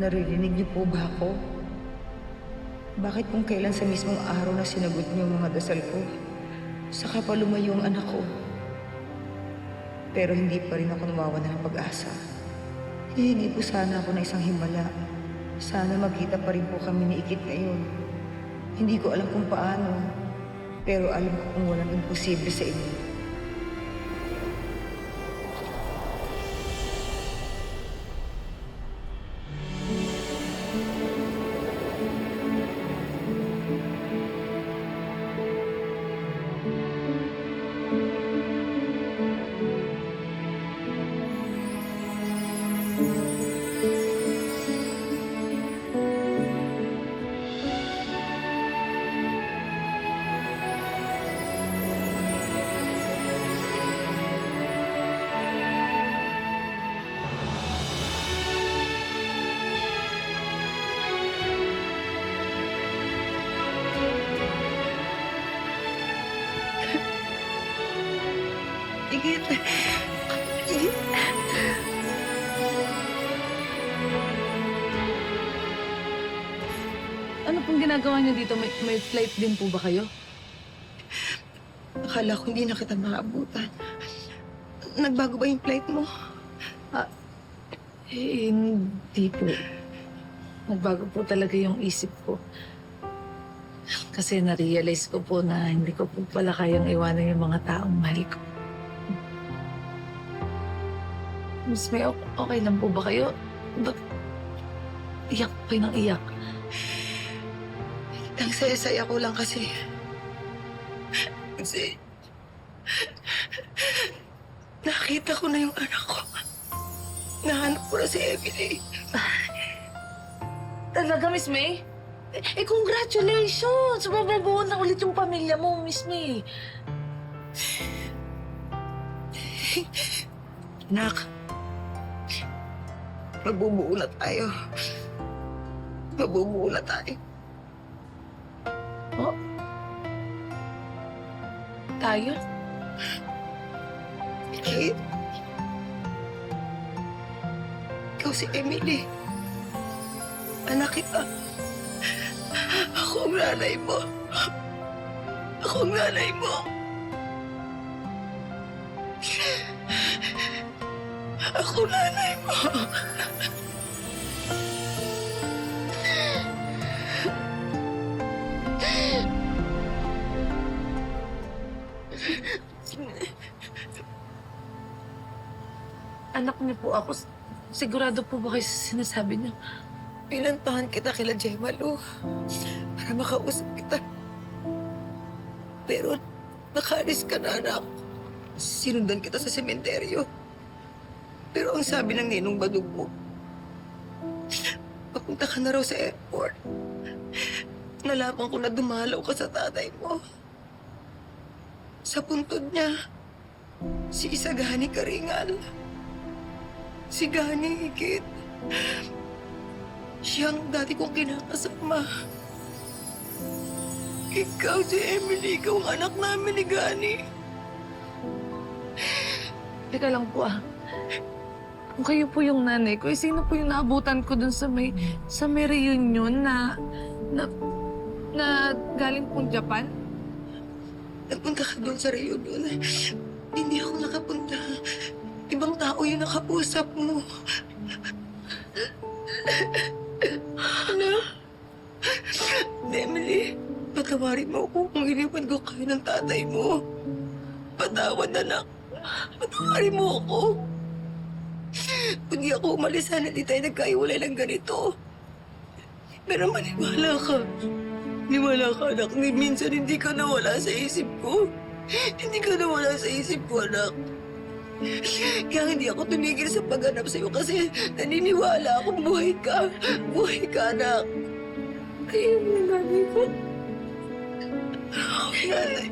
Naririnig niyo po ba ako? Bakit kung kailan sa mismong araw na sinagot niyo ang mga dasal ko, saka pa lumayo ang anak ko? Pero hindi pa rin ako nawawala ng pag-asa. Hihingi po sana ako ng isang himala. Sana magkita pa rin po kami ni Ikit ngayon. Hindi ko alam kung paano, pero alam ko kung walang imposible sa inyo. Ikit! Ikit! Ano pong ginagawa niyo dito? May flight din po ba kayo? Akala ko hindi na kita maabutan. Nagbago ba yung flight mo? Hindi po. Nagbago po talaga yung isip ko. Kasi na-realize ko po na hindi ko po pala kayang iwanan yung mga taong mahal ko. Miss May, okay lang po ba kayo? Ba't iyak pa kayo ng iyak? Ang saya-saya ko lang kasi... Kasi... Nakita ko na yung anak ko. Nahanap ko na si Emily. Talaga, Miss May? Congratulations! Mababuo na ulit yung pamilya mo, Miss May. Anak, mabubuo na tayo. Mabubuo na tayo. Oh? Tayo? Ikit. Ikaw si Emily. Anak kita. Ako ang nanay mo. Ako ang nanay mo. Ako nanay mo. Anak niyo po ako. Sigurado po ba kayo sa sinasabi niyo? Pinantahan kita kila Gemma, Lu. Para makausap kita. Pero nakaalis ka na, anak. Sinundan kita sa sementeryo. Pero ang sabi ng ninong badug mo, papunta ka na raw sa airport. Nalaman ko na dumalaw ka sa tatay mo. Sa puntod niya, si Isagani Karingal. Si Gani Ikit. Siyang dati kong kinakasama. Ikaw si Emily, ikaw ang anak namin ni Gani. Teka lang po Kung kayo po yung nanay ko, sino po yung naabutan ko dun sa may reunion na galing pong Japan? Nagpunta ka doon sa reunion. Hindi ako nakapunta. Ibang tao yung nakausap mo. Anak, Emily, patawarin mo ako kung iniwan ko kayo ng tatay mo. Patawad, anak. Patawarin mo ako. Kung di ako umalis, sana di tayo nagkaiwalay ng ganito. Pero maniwala ka. Maniwala ka, anak. Minsan hindi ka nawala sa isip ko. Hindi ka nawala sa isip ko, anak. Kaya hindi ako tumigil sa paghanap sa'yo kasi naniniwala akong buhay ka. Buhay ka, anak. Kayo yung nanay ko. Nanay.